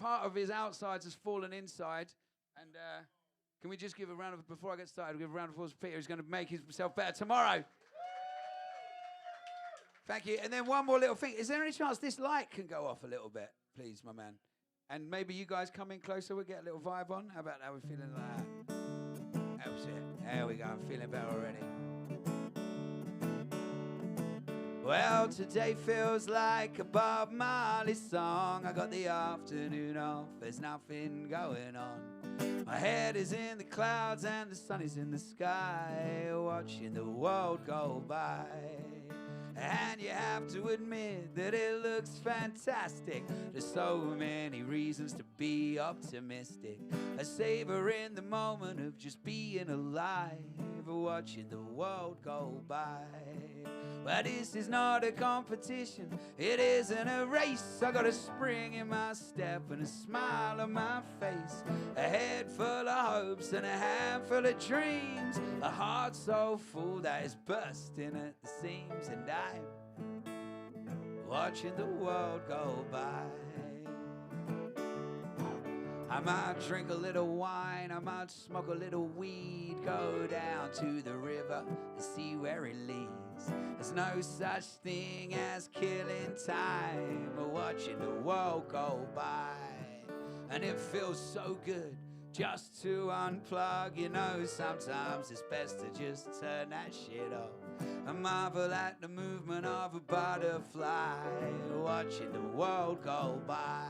part of his outsides has fallen inside. And can we just give a round of, before I get started, give a round of applause for Peter, who's going to make himself better tomorrow. Thank you. And then one more little thing. Is there any chance this light can go off a little bit, please, my man? And maybe you guys come in closer, we'll get a little vibe on. How about that? We're feeling like that. That's it. There we go. I'm feeling better already. Well, today feels like a Bob Marley song. I got the afternoon off, there's nothing going on. My head is in the clouds and the sun is in the sky, watching the world go by. And you have to admit that it looks fantastic. There's so many reasons to be optimistic. I savor in the moment of just being alive, watching the world go by. But this is not a competition, it isn't a race. I got a spring in my step and a smile on my face, a head full of hopes and a handful of dreams, a heart so full that it's bursting at the seams. And I'm watching the world go by. I might drink a little wine, I might smoke a little weed, go down to the river and see where it leads. There's no such thing as killing time or watching the world go by. And it feels so good just to unplug, you know, sometimes it's best to just turn that shit off. I marvel at the movement of a butterfly, watching the world go by.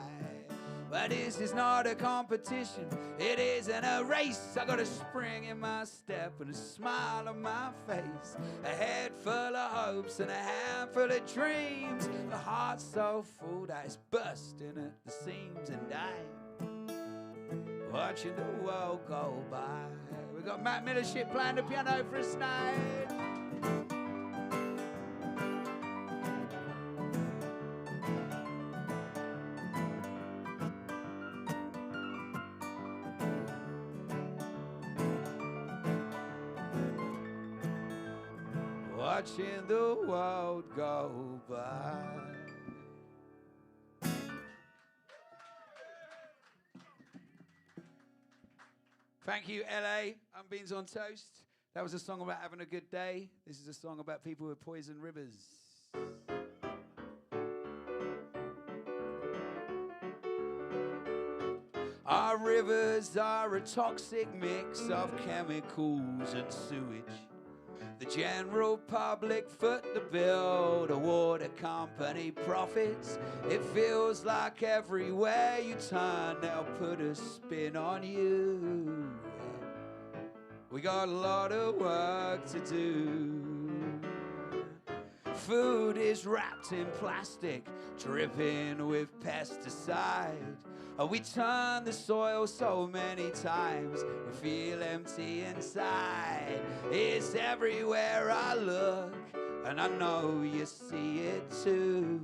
But this is not a competition, it isn't a race. I got a spring in my step and a smile on my face, a head full of hopes and a handful of dreams, a heart so full that it's bursting at the seams. And I'm watching the world go by. We got Matt Millership playing the piano for us tonight. Watching the world go by. Thank you, LA. I'm Beans on Toast. That was a song about having a good day. This is a song about people with poison rivers. Our rivers are a toxic mix of chemicals and sewage. The general public foot the bill, the water company profits. It feels like everywhere you turn they'll put a spin on you. We got a lot of work to do. Food is wrapped in plastic, dripping with pesticide. We turn the soil so many times, we feel empty inside. It's everywhere I look, and I know you see it too.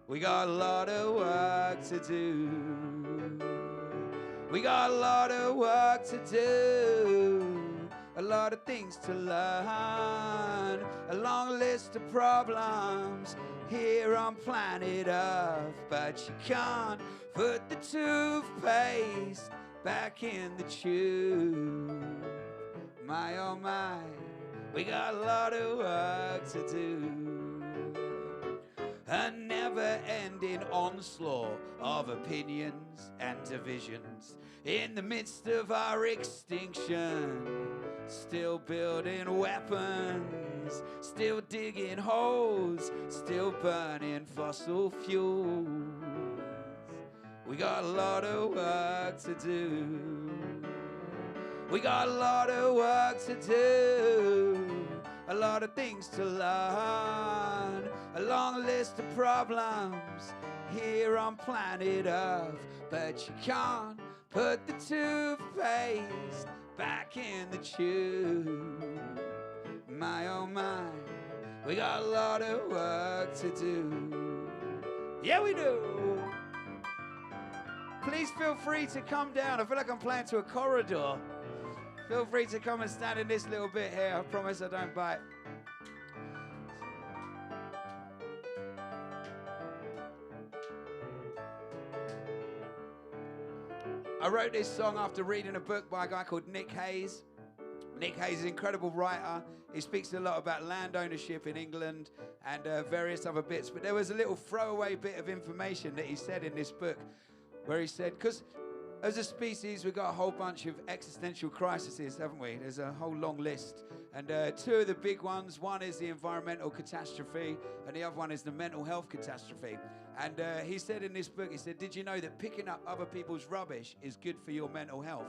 We got a lot of work to do. We got a lot of work to do. A lot of things to learn, a long list of problems here on planet Earth. But you can't put the toothpaste back in the tube. My oh my, we got a lot of work to do. A never-ending onslaught of opinions and divisions in the midst of our extinction. Still building weapons, still digging holes, still burning fossil fuels. We got a lot of work to do. We got a lot of work to do. A lot of things to learn, a long list of problems here on planet Earth. But you can't put the toothpaste back in the tube. My oh my, we got a lot of work to do. Yeah, we do. Please feel free to come down. I feel like I'm playing to a corridor. Feel free to come and stand in this little bit here. I promise I don't bite. I wrote this song after reading a book by a guy called Nick Hayes. Nick Hayes is an incredible writer. He speaks a lot about land ownership in England and various other bits. But there was a little throwaway bit of information that he said in this book where he said, because as a species, we've got a whole bunch of existential crises, haven't we? There's a whole long list. And two of the big ones, one is the environmental catastrophe and the other one is the mental health catastrophe. And he said in this book, he said, did you know that picking up other people's rubbish is good for your mental health?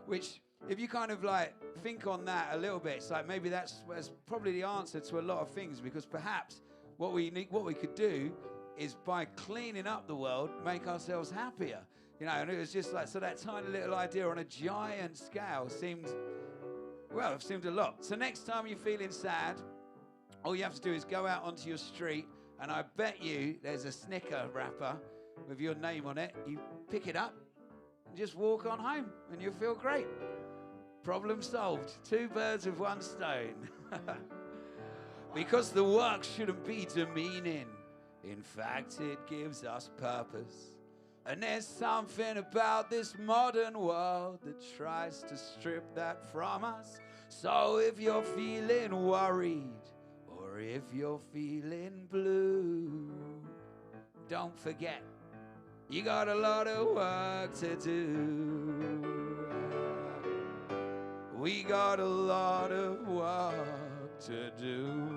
Which, if you kind of like think on that a little bit, it's like maybe that's probably the answer to a lot of things, because perhaps what we could do is by cleaning up the world, make ourselves happier. You know, and it was just like, so that tiny little idea on a giant scale seemed a lot. So next time you're feeling sad, all you have to do is go out onto your street, and I bet you there's a Snicker wrapper with your name on it. You pick it up and just walk on home, and you'll feel great. Problem solved. 2 birds with 1 stone. Because the work shouldn't be demeaning. In fact, it gives us purpose. And there's something about this modern world that tries to strip that from us. So if you're feeling worried, or if you're feeling blue, don't forget, you got a lot of work to do. We got a lot of work to do.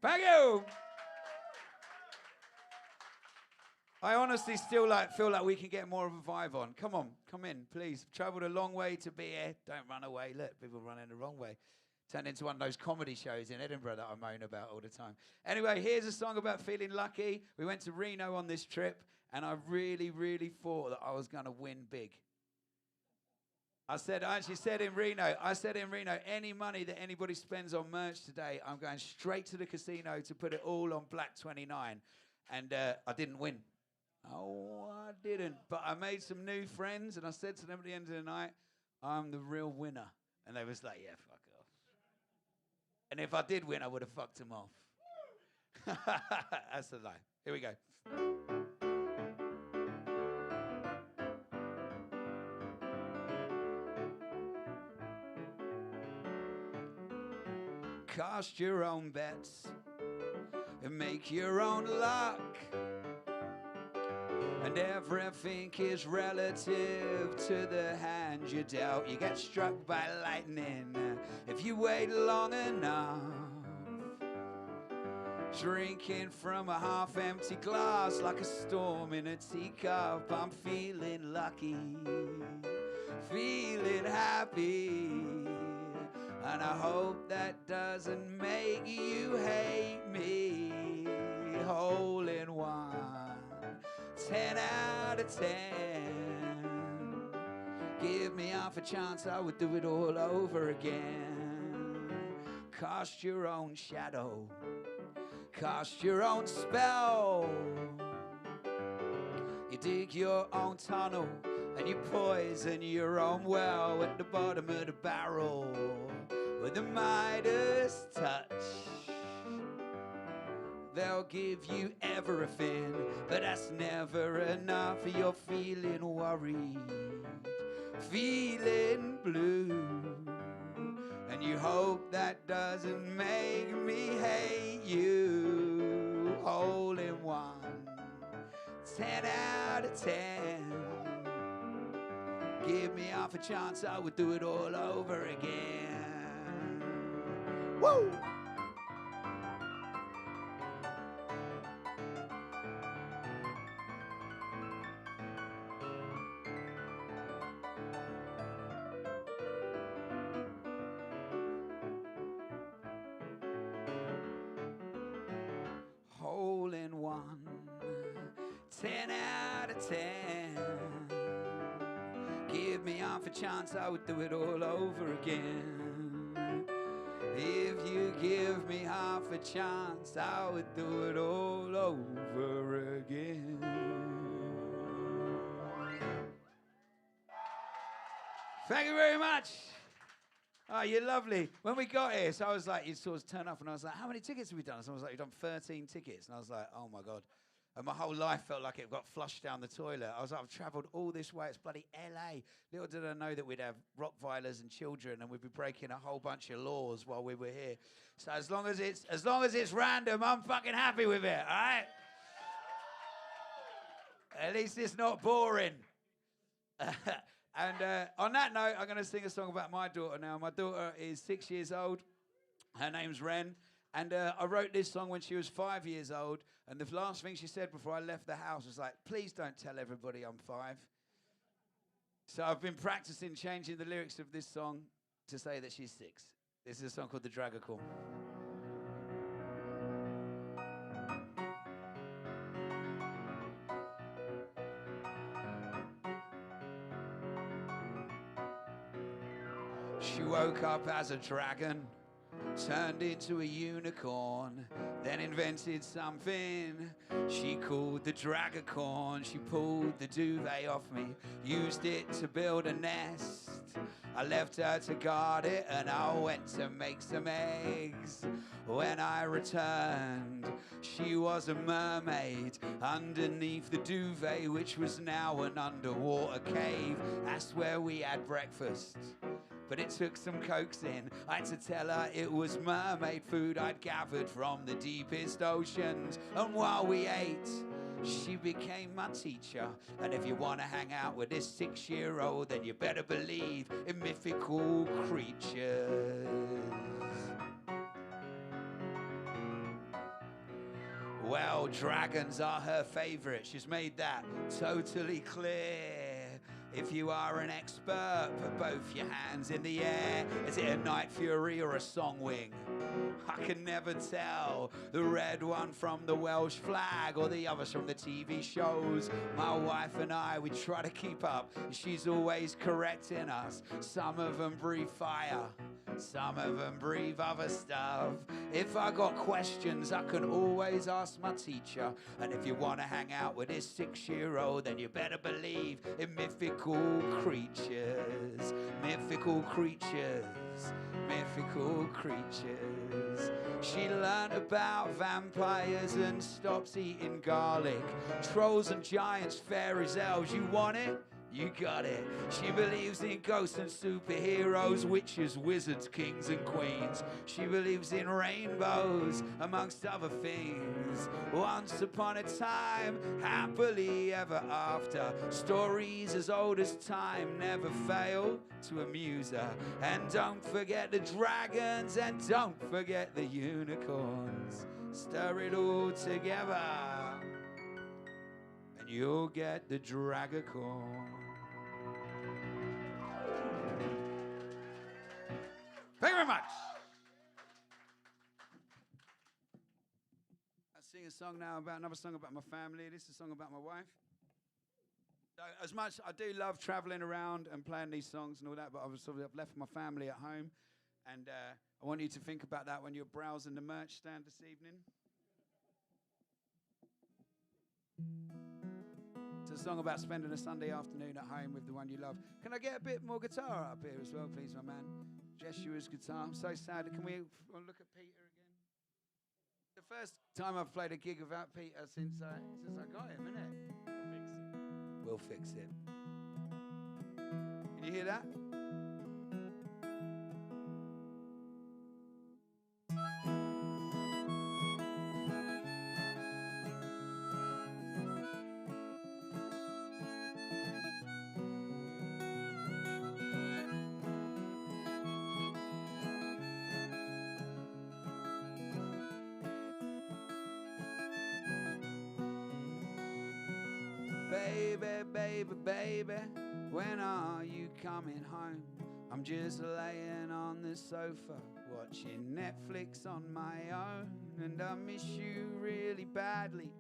Thank you. I honestly still feel like we can get more of a vibe on. Come on, come in, please. Traveled a long way to be here. Don't run away. Look, people running the wrong way. Turned into one of those comedy shows in Edinburgh that I moan about all the time. Anyway, here's a song about feeling lucky. We went to Reno on this trip, and I really, really thought that I was going to win big. I actually said in Reno, any money that anybody spends on merch today, I'm going straight to the casino to put it all on Black 29. And I didn't win. Oh, I didn't. But I made some new friends, and I said to them at the end of the night, I'm the real winner. And they was like, yeah, fuck off. And if I did win, I would have fucked them off. That's a lie. Here we go. Cast your own bets and make your own luck. And everything is relative to the hand you dealt. You get struck by lightning if you wait long enough. Drinking from a half-empty glass like a storm in a teacup. I'm feeling lucky, feeling happy. And I hope that doesn't make you hate me. Hole in one, 10 out of 10. Give me half a chance, I would do it all over again. Cast your own shadow, cast your own spell. You dig your own tunnel and you poison your own well at the bottom of the barrel with a Midas touch. They'll give you everything, but that's never enough. You're feeling worried, feeling blue, and you hope that doesn't make me hate you. Hole in one, 10 out of 10. Give me half a chance, I would do it all over again. Woo! Hole in one, 10 out of 10. Give me half a chance, I would do it all over again. If you give me half a chance, I would do it all over again. Thank you very much. Oh, you're lovely. When we got here, so I was like, you sort of turn up, and I was like, how many tickets have we done? So I was like, we've done 13 tickets. And I was like, oh, my God. And my whole life felt like it got flushed down the toilet. I was like, I've travelled all this way. It's bloody LA. Little did I know that we'd have Rottweilers and children, and we'd be breaking a whole bunch of laws while we were here. So as long as it's random, I'm fucking happy with it. All right. At least it's not boring. And on that note, I'm going to sing a song about my daughter now. My daughter is 6 years old. Her name's Ren. And I wrote this song when she was 5 years old. And the last thing she said before I left the house was like, please don't tell everybody I'm 5. So I've been practicing changing the lyrics of this song to say that she's 6. This is a song called The Dragacorn. She woke up as a dragon, turned into a unicorn, then invented something she called the Dragacorn. She pulled the duvet off me, used it to build a nest. I left her to guard it and I went to make some eggs. When I returned, she was a mermaid underneath the duvet, which was now an underwater cave. That's where we had breakfast. But it took some coaxing. I had to tell her it was mermaid food I'd gathered from the deepest oceans. And while we ate, she became my teacher. And if you want to hang out with this 6-year-old, then you better believe in mythical creatures. Well, dragons are her favorite. She's made that totally clear. If you are an expert, put both your hands in the air. Is it a night fury or a song wing? I can never tell. The red one from the Welsh flag or the others from the TV shows. My wife and I, we try to keep up. She's always correcting us. Some of them breathe fire. Some of them breathe other stuff. If I got questions, I can always ask my teacher. And if you want to hang out with this 6-year-old, then you better believe in mythical creatures. Mythical creatures. Mythical creatures. She learned about vampires and stops eating garlic. Trolls and giants, fairies, elves. You want it? You got it. She believes in ghosts and superheroes, witches, wizards, kings and queens. She believes in rainbows, amongst other things. Once upon a time, happily ever after. Stories as old as time never fail to amuse her. And don't forget the dragons, and don't forget the unicorns. Stir it all together, and you'll get the Dragacorn. Thank you very much. I sing a song now about another song about my family. This is a song about my wife. So as much I do love traveling around and playing these songs and all that, but I've left my family at home, and I want you to think about that when you're browsing the merch stand this evening. It's a song about spending a Sunday afternoon at home with the one you love. Can I get a bit more guitar up here as well, please, my man? Jeshua's guitar. I'm so sad. Can we look at Peter again? The first time I've played a gig without Peter since I got him, isn't it? We'll fix it. Can you hear that? Baby, baby, baby, when are you coming home? I'm just laying on the sofa, watching Netflix on my own. And I miss you really badly,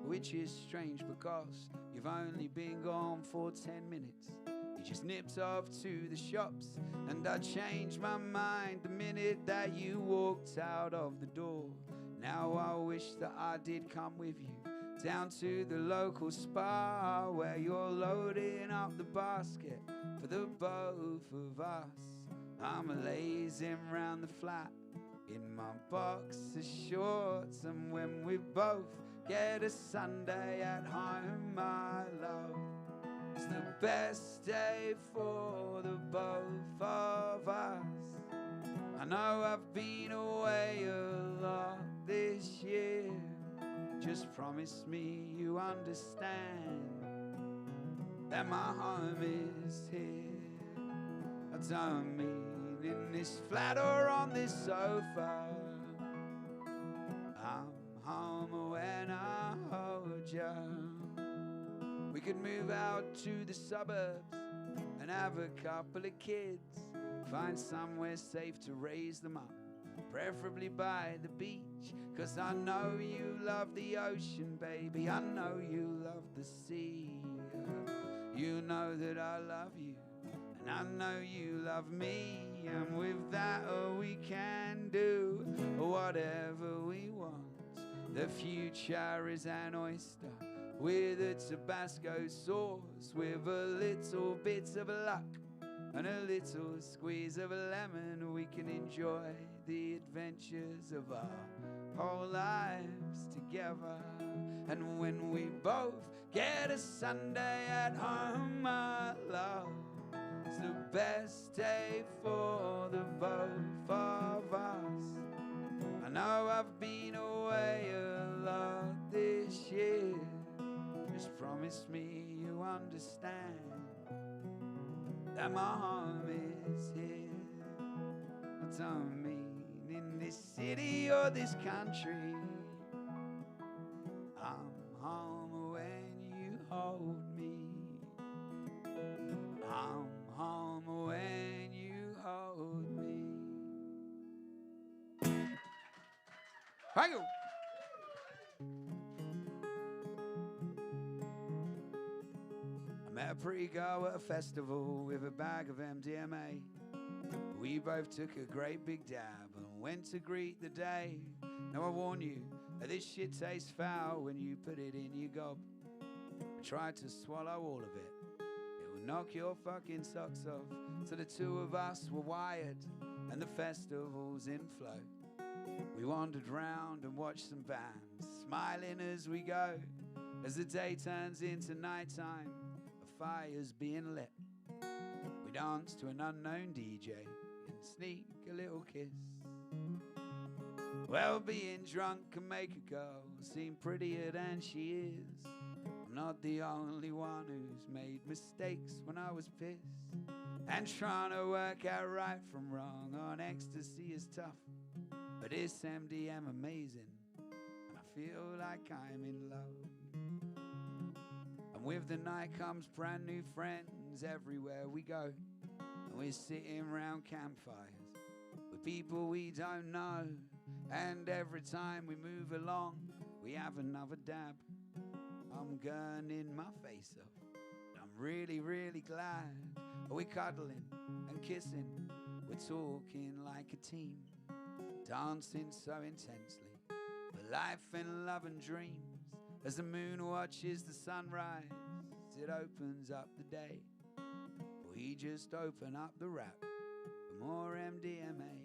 which is strange because you've only been gone for 10 minutes. You just nipped off to the shops, and I changed my mind the minute that you walked out of the door. Now I wish that I did come with you down to the local spa, where you're loading up the basket for the both of us. I'm lazing round the flat in my boxer shorts, and when we're both get a Sunday at home, my love. It's the best day for the both of us. I know I've been away a lot this year. Just promise me you understand that my home is here. I don't mean in this flat or on this sofa. I'm home when I hold you. We could move out to the suburbs and have a couple of kids. Find somewhere safe to raise them up, preferably by the beach. 'Cause I know you love the ocean, baby. I know you love the sea. You know that I love you, and I know you love me. And with that, we can do whatever we want. The future is an oyster with a Tabasco sauce, with a little bit of luck and a little squeeze of lemon. We can enjoy the adventures of our whole lives together. And when we both get a Sunday at home, my love, it's the best day for the both of us. I know I've been away a lot this year. Just promise me you understand that my home is here. I don't mean in this city or this country. I'm home when you hold me. I'm home when you hold me. Thank you. I met a pretty girl at a festival with a bag of MDMA. We both took a great big dab and went to greet the day. Now I warn you, this shit tastes foul when you put it in your gob. I tried to swallow all of it. It will knock your fucking socks off. So the two of us were wired and the festival's in flow. We wandered round and watched some bands, smiling as we go. As the day turns into nighttime, a fire's being lit. We dance to an unknown DJ and sneak a little kiss. Well, being drunk can make a girl seem prettier than she is. I'm not the only one who's made mistakes when I was pissed. And trying to work out right from wrong on ecstasy is tough. But it's MDM amazing, and I feel like I'm in love. And with the night comes brand new friends everywhere we go. And we're sitting round campfires with people we don't know. And every time we move along, we have another dab. I'm gurning my face up, and I'm really, really glad. We're cuddling and kissing, we're talking like a team, dancing so intensely for life and love and dreams. As the moon watches the sunrise, it opens up the day. We just open up the wrap for more MDMA.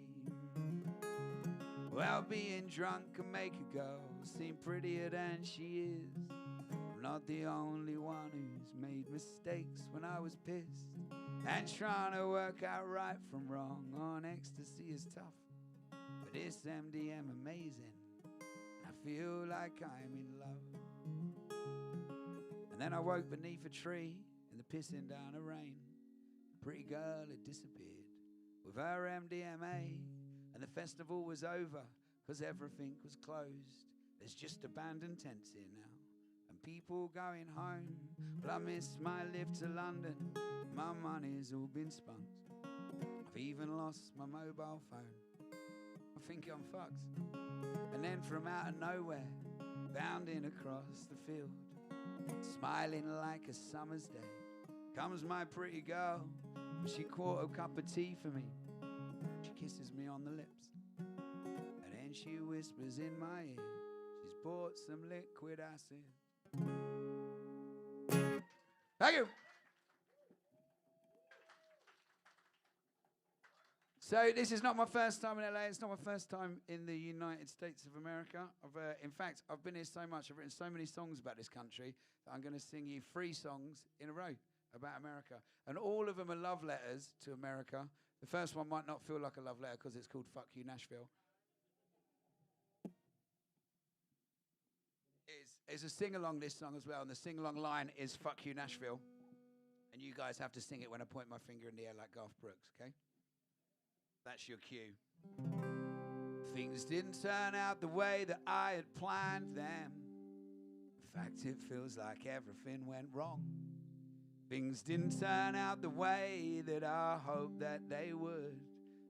Well, being drunk can make a girl seem prettier than she is. I'm not the only one who's made mistakes when I was pissed. And trying to work out right from wrong on ecstasy is tough. But it's MDM amazing, I feel like I'm in love. And then I woke beneath a tree in the pissing down of rain. The pretty girl had disappeared with her MDMA. And the festival was over, 'cause everything was closed. There's just abandoned tents here now, and people going home. But I miss my lift to London, my money's all been spent. I've even lost my mobile phone, I think I'm fucked. And then from out of nowhere, bounding across the field, smiling like a summer's day, comes my pretty girl. She caught a cup of tea for me. She kisses me on the lips, and then she whispers in my ear, she's bought some liquid acid. Thank you. So this is not my first time in LA. It's not my first time in the United States of America. In fact, I've been here so much. I've written so many songs about this country that I'm going to sing you 3 songs in a row about America. And all of them are love letters to America. The first one might not feel like a love letter because it's called Fuck You, Nashville. It's a sing-along, this song as well. And the sing-along line is Fuck You, Nashville. And you guys have to sing it when I point my finger in the air like Garth Brooks, okay? That's your cue. Things didn't turn out the way that I had planned them. In fact, it feels like everything went wrong. Things didn't turn out the way that I hoped that they would.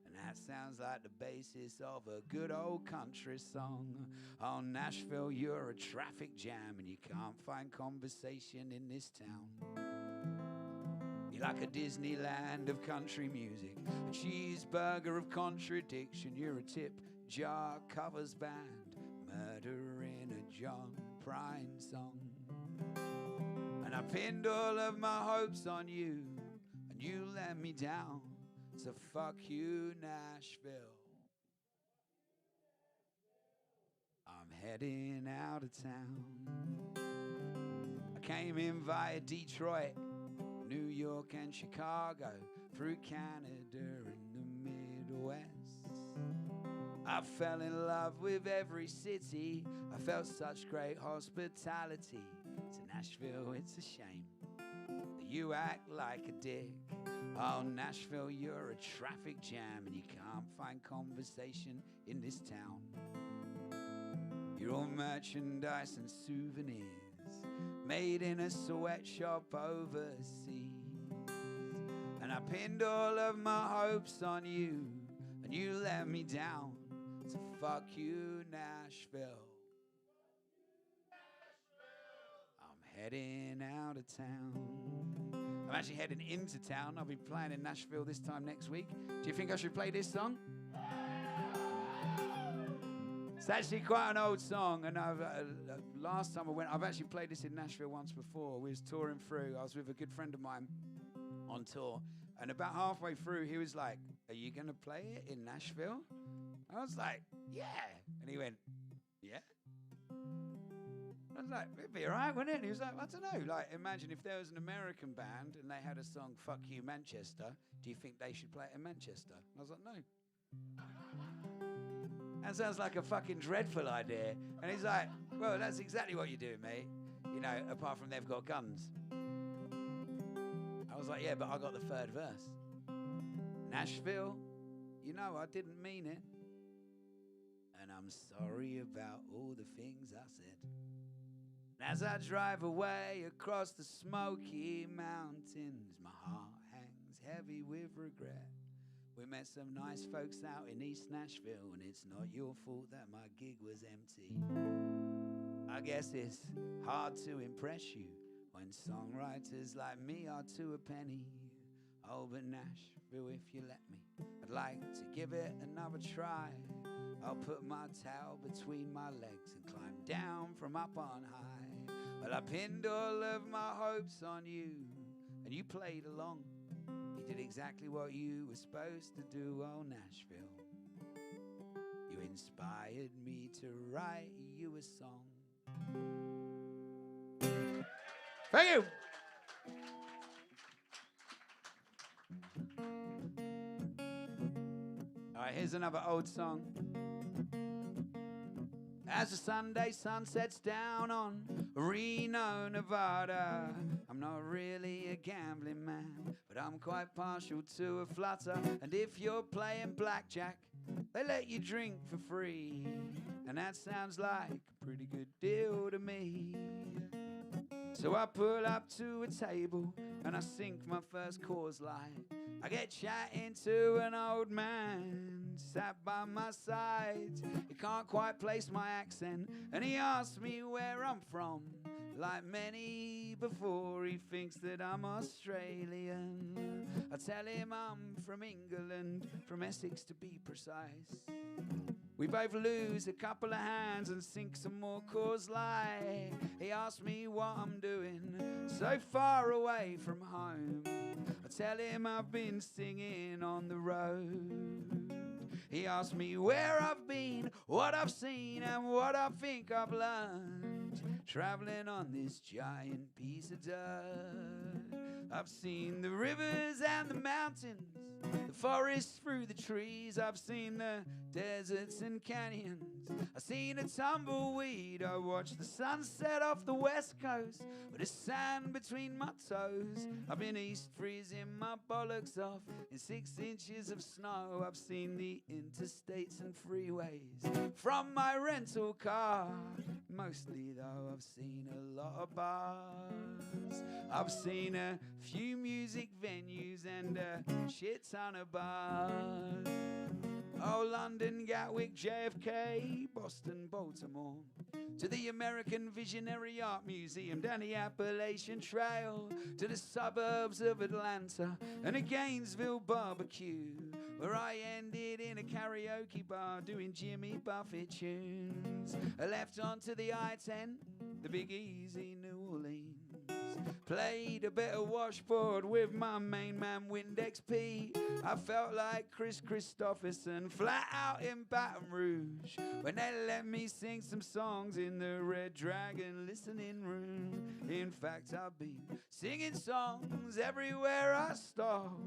And that sounds like the basis of a good old country song. Oh, Nashville, you're a traffic jam and you can't find conversation in this town. You're like a Disneyland of country music, a cheeseburger of contradiction. You're a tip jar covers band, murder in a John Prine song. And I pinned all of my hopes on you, and you let me down. So fuck you, Nashville. I'm heading out of town. I came in via Detroit, New York and Chicago, through Canada and the Midwest. I fell in love with every city. I felt such great hospitality. To Nashville, it's a shame that you act like a dick. Oh, Nashville, you're a traffic jam and you can't find conversation in this town. You're all merchandise and souvenirs made in a sweatshop overseas. And I pinned all of my hopes on you, and you let me down. So fuck you, Nashville. I'm heading out of town. I'm actually heading into town. I'll be playing in Nashville this time next week. Do you think I should play this song? It's actually quite an old song, and last time I went, I've actually played this in Nashville once before. We was touring through. I was with a good friend of mine on tour, and about halfway through, he was like, "Are you going to play it in Nashville?" I was like, "Yeah." And he went, "Yeah?" I was like, "It'd be all right, wouldn't it?" And he was like, "I don't know. Like, imagine if there was an American band and they had a song, Fuck You, Manchester. Do you think they should play it in Manchester?" And I was like, "No." That sounds like a fucking dreadful idea. And he's like, "Well, that's exactly what you do, mate. You know, apart from they've got guns." I was like, "Yeah, but I got the 3rd verse. Nashville, you know I didn't mean it. And I'm sorry about all the things I said. As I drive away across the Smoky Mountains, my heart hangs heavy with regret. We met some nice folks out in East Nashville, and it's not your fault that my gig was empty. I guess it's hard to impress you when songwriters like me are to a penny. Oh, but Nashville, if you let me, I'd like to give it another try. I'll put my towel between my legs and climb down from up on high. Well, I pinned all of my hopes on you, and you played along. You did exactly what you were supposed to do, oh Nashville. You inspired me to write you a song. Thank you. All right, here's another old song. As the Sunday sun sets down on Reno, Nevada, I'm not really a gambling man, but I'm quite partial to a flutter. And if you're playing blackjack, they let you drink for free, and that sounds like a pretty good deal to me. So I pull up to a table and I sink my first Coors Light. I get chatting to an old man sat by my side. He can't quite place my accent, and he asks me where I'm from. Like many before, he thinks that I'm Australian. I tell him I'm from England, from Essex to be precise. We both lose a couple of hands and sink some more Coors Light. He asks me what I'm doing so far away from home. I tell him I've been singing on the road. He asks me where I've been, what I've seen, and what I think I've learned, traveling on this giant piece of dirt. I've seen the rivers and the mountains, the forests through the trees. I've seen the deserts and canyons. I've seen a tumbleweed. I watched the sunset off the west coast with the sand between my toes. I've been east freezing my bollocks off in 6 inches of snow. I've seen the interstates and freeways from my rental car. Mostly though I've seen a lot of bars. I've seen a few music venues and a shit ton of bars. Oh, London, Gatwick, JFK, Boston, Baltimore, to the American Visionary Art Museum, down the Appalachian Trail, to the suburbs of Atlanta and a Gainesville barbecue, where I ended in a karaoke bar doing Jimmy Buffett tunes. I left onto the I-10, the Big Easy, New Orleans. Played a bit of washboard with my main man Windex P. I felt like Chris Christopherson flat out in Baton Rouge when they let me sing some songs in the Red Dragon listening room. In fact, I've been singing songs everywhere I stop.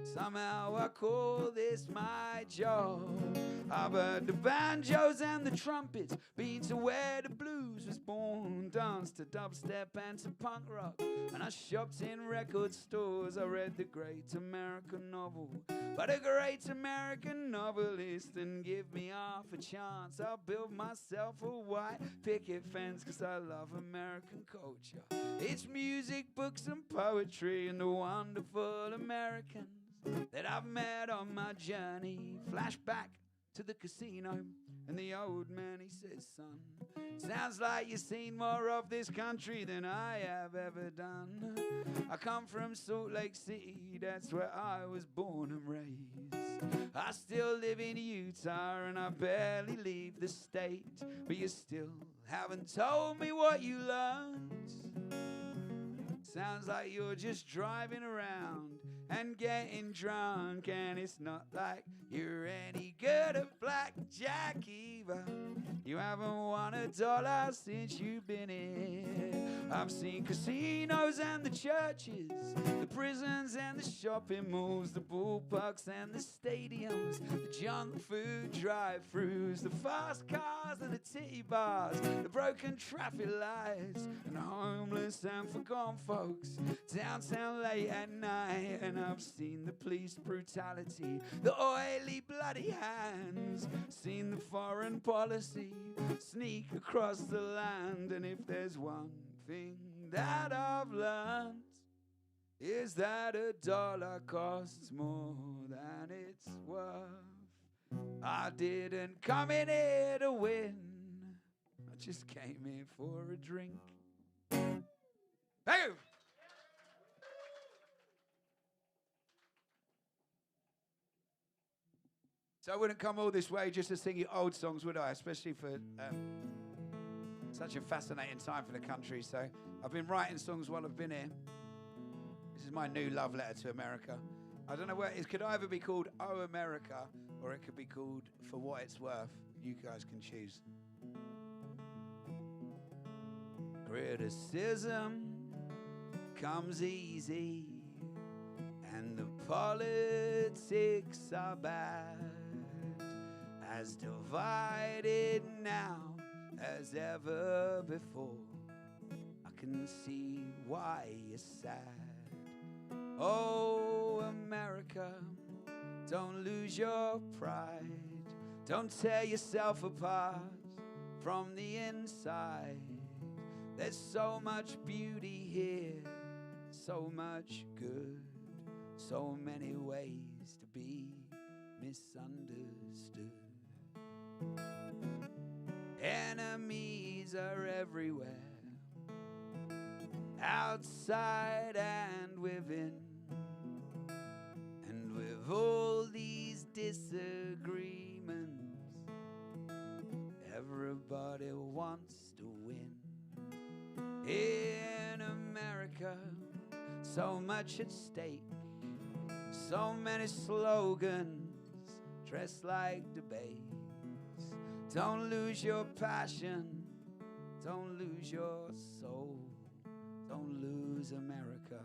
Somehow I call this my job. I've heard the banjos and the trumpets, been to where the blues was born, danced to dubstep and to punk rock, and I shopped in record stores. I read the great American novel by the great American novelist, and give me half a chance, I'll build myself a white picket fence, 'cause I love American culture. It's music, books and poetry, and the wonderful Americans that I've met on my journey. Flashback to the casino, and the old man, he says, son, sounds like you've seen more of this country than I have ever done. I come from Salt Lake City, that's where I was born and raised. I still live in Utah and I barely leave the state, but you still haven't told me what you learned. Sounds like you're just driving around and getting drunk, and it's not like you're any good at blackjack either. You haven't won $1 since you've been here. I've seen casinos and the churches, the prisons and the shopping malls, the ballparks and the stadiums, the junk food drive-thrus, the fast cars and the titty bars, the broken traffic lights, and the homeless and forgotten folks downtown late at night. And I've seen the police brutality, the oily bloody hands, seen the foreign policy sneak across the land. And if there's one thing that I've learned, is that $1 costs more than it's worth. I didn't come in here to win, I just came here for a drink. Thank you. So I wouldn't come all this way just to sing you old songs, would I? Especially for such a fascinating time for the country. So I've been writing songs while I've been here. This is my new love letter to America. I don't know where it could either be called Oh America, or it could be called For What It's Worth. You guys can choose. Criticism comes easy, and the politics are bad. As divided now as ever before, I can see why you're sad. Oh, America, don't lose your pride. Don't tear yourself apart from the inside. There's so much beauty here, so much good, so many ways to be misunderstood. Enemies are everywhere, outside and within. And with all these disagreements, Everybody wants to win. In America, so much at stake, so many slogans dressed like debates. Don't lose your passion, don't lose your soul, don't lose America,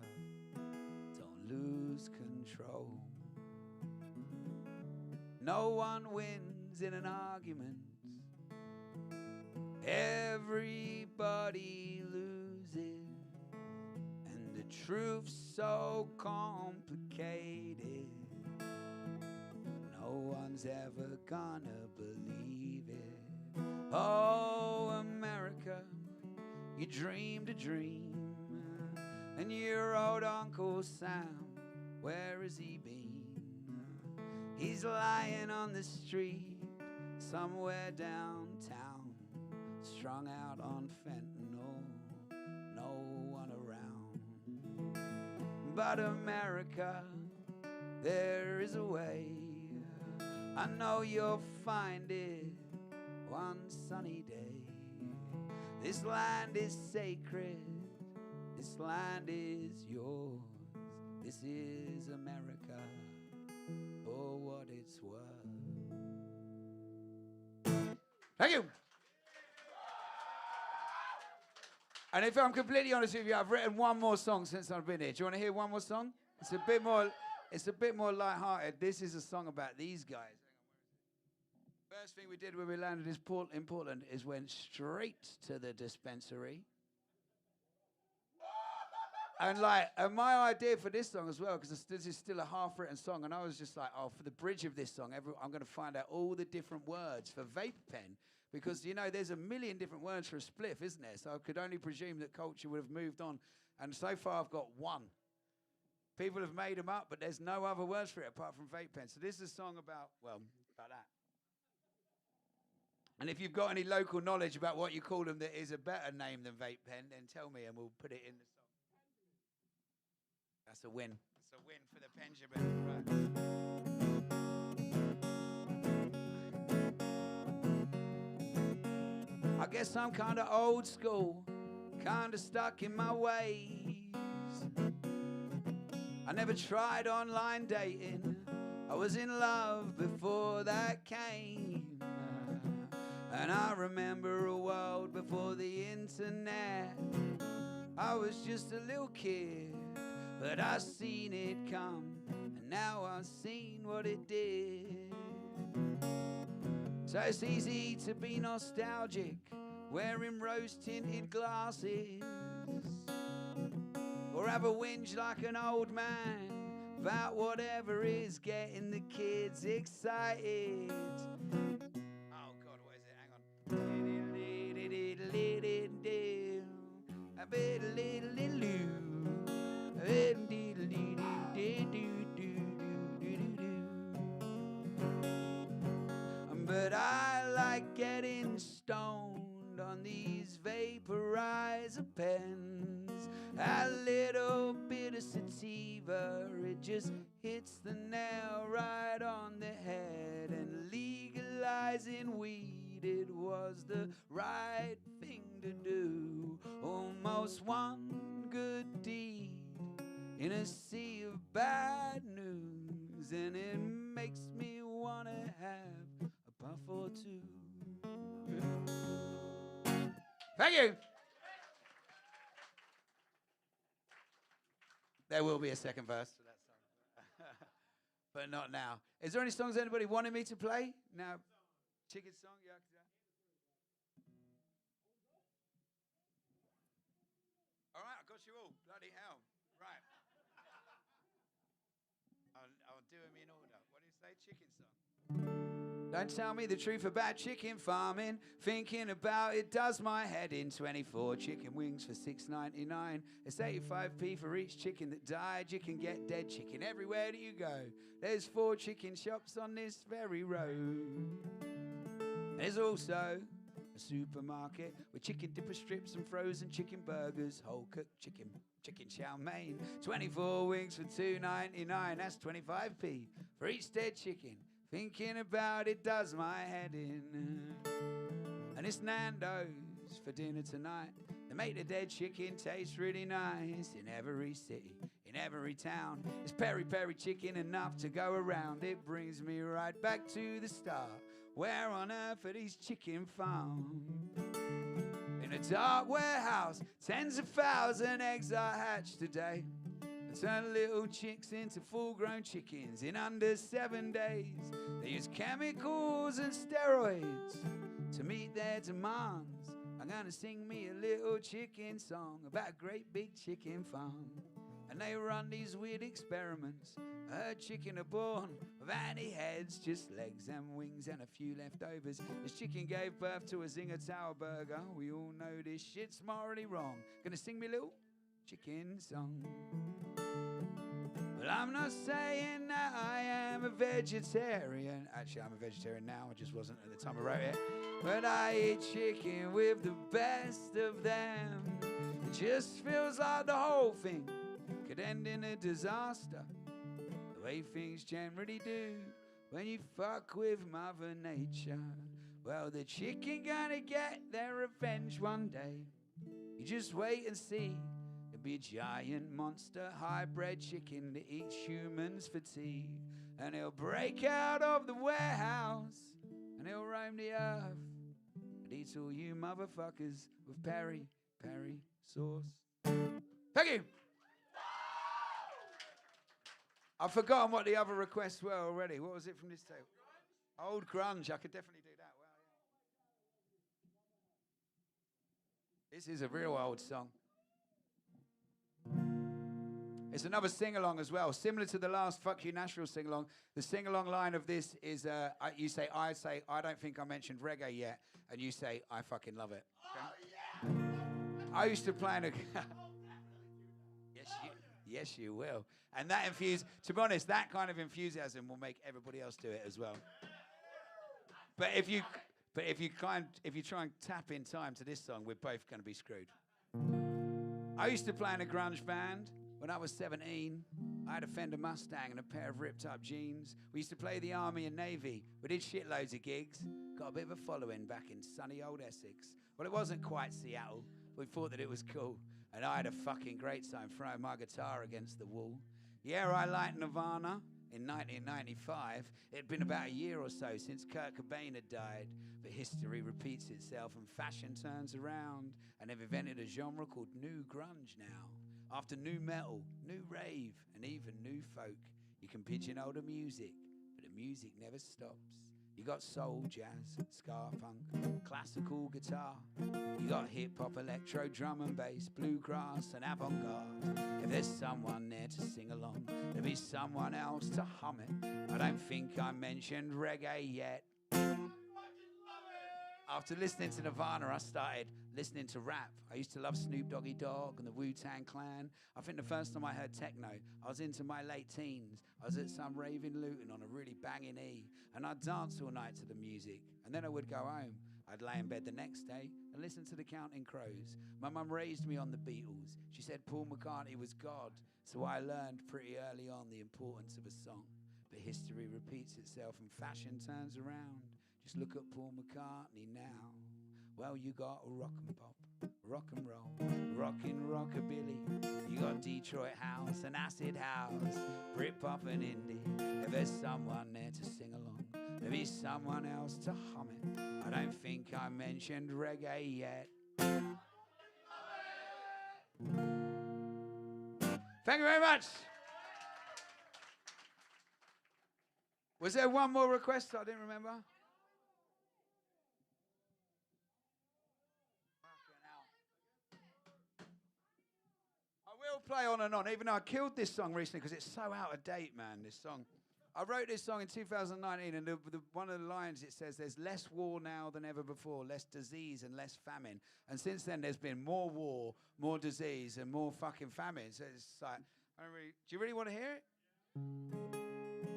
don't lose control. No one wins in an argument, everybody loses, and the truth's so complicated, no one's ever gonna believe it. Oh, America, you dreamed a dream, and your old Uncle Sam, where has he been? He's lying on the street somewhere downtown, strung out on fentanyl, no one around. But America, there is a way, I know you'll find it one sunny day. This land is sacred, this land is yours, this is America, for what it's worth. Thank you. And if I'm completely honest with you, I've written one more song since I've been here. Do you want to hear one more song? It's a bit more light-hearted. This is a song about these guys. First thing we did when we landed in Portland is went straight to the dispensary. And my idea for this song as well, because this is still a half-written song, and I was just like, oh, for the bridge of this song, I'm going to find out all the different words for vape pen, because, you know, there's a million different words for a spliff, isn't there? So I could only presume that culture would have moved on, and so far I've got one. People have made them up, but there's no other words for it apart from vape pen. So this is a song about that. And if you've got any local knowledge about what you call them that is a better name than vape pen, then tell me and we'll put it in the song. That's a win. That's a win for the Benjamin. Right. I guess I'm kind of old school, kind of stuck in my ways. I never tried online dating. I was in love before that came. And I remember a world before the internet. I was just a little kid, but I seen it come, and now I've seen what it did. So it's easy to be nostalgic, wearing rose-tinted glasses, or have a whinge like an old man about whatever is getting the kids excited. Oh God, what is it? Hang on. But I like getting stoned on these vaporizer pens. A little bit of sativa, it just hits the nail right on the head. And legalizing weed, it was the right thing to do. Almost one good deed in a sea of bad news, and it makes me wanna have a puff or two. Thank you. There will be a second verse to that song, but not now. Is there any songs anybody wanted me to play? Now, chicken song, yeah. All right, I got you all. Bloody hell. Right. I'll do them in order. What do you say? Chicken song. Don't tell me the truth about chicken farming. Thinking about it does my head in. 24 chicken wings for $6.99. It's 85p for each chicken that died. You can get dead chicken everywhere that you go. There's 4 chicken shops on this very road. There's also a supermarket with chicken dipper strips and frozen chicken burgers, whole cooked chicken chow mein. 24 wings for $2.99. That's 25p for each dead chicken. Thinking about it does my head in. And it's Nando's for dinner tonight. They make the dead chicken taste really nice in every city, in every town. It's peri peri chicken enough to go around. It brings me right back to the start. Where on earth are these chicken found? In a dark warehouse, tens of thousand eggs are hatched today. They turn little chicks into full-grown chickens in under 7 days. They use chemicals and steroids to meet their demands. I'm gonna sing me a little chicken song about a great big chicken farm. And they run these weird experiments. I heard chicken are born without any heads, just legs and wings and a few leftovers. This chicken gave birth to a Zinger Tower burger. We all know this shit's morally wrong. Gonna sing me a little chicken song. Well, I'm not saying that I am a vegetarian. Actually, I'm a vegetarian now. I just wasn't at the time I wrote it. But I eat chicken with the best of them. It just feels like the whole thing could end in a disaster, the way things generally do when you fuck with Mother Nature. Well, the chicken gonna get their revenge one day. You just wait and see. It'll be a giant monster hybrid chicken that eats humans for tea. And he'll break out of the warehouse and he'll roam the earth and eat all you motherfuckers with peri peri sauce. Thank you. I've forgotten what the other requests were already. What was it from this table? Old grunge. I could definitely do that. Well, yeah. This is a real old song. It's another sing-along as well, similar to the last Fuck You Nashville sing-along. The sing-along line of this is, you say, I don't think I mentioned reggae yet, and you say, I fucking love it. Okay? Oh, yeah! I used to play in a... Yes, you will. And that to be honest, that kind of enthusiasm will make everybody else do it as well. But if you try and tap in time to this song, we're both going to be screwed. I used to play in a grunge band when I was 17. I had a Fender Mustang and a pair of ripped-up jeans. We used to play the Army and Navy. We did shitloads of gigs. Got a bit of a following back in sunny old Essex. Well, it wasn't quite Seattle. We thought that it was cool. And I had a fucking great time throwing my guitar against the wall. Yeah, I liked Nirvana in 1995. It had been about a year or so since Kurt Cobain had died. But history repeats itself and fashion turns around. And they've invented a genre called new grunge now. After new metal, new rave, and even new folk, you can pigeonhole the music, but the music never stops. You got soul, jazz, ska, funk, classical guitar. You got hip-hop, electro, drum and bass, bluegrass and avant-garde. If there's someone there to sing along, there'll be someone else to hum it. I don't think I mentioned reggae yet. After listening to Nirvana, I started listening to rap. I used to love Snoop Doggy Dogg and the Wu-Tang Clan. I think the first time I heard techno, I was into my late teens. I was at some rave in Luton on a really banging E, and I'd dance all night to the music. And then I would go home. I'd lay in bed the next day and listen to the Counting Crows. My mum raised me on the Beatles. She said Paul McCartney was God, so I learned pretty early on the importance of a song. But history repeats itself and fashion turns around. Just look at Paul McCartney now. Well, you got rock and pop, rock and roll, rockin' rockabilly. You got Detroit house and acid house, Britpop and indie. If there's someone there to sing along, there'll be someone else to hum it. I don't think I mentioned reggae yet. Thank you very much. Was there one more request I didn't remember? I will play on and on, even though I killed this song recently because it's so out of date, man, this song. I wrote this song in 2019, and one of the lines, it says, there's less war now than ever before, less disease and less famine. And since then, there's been more war, more disease, and more fucking famine. So it's like, do you really want to hear it?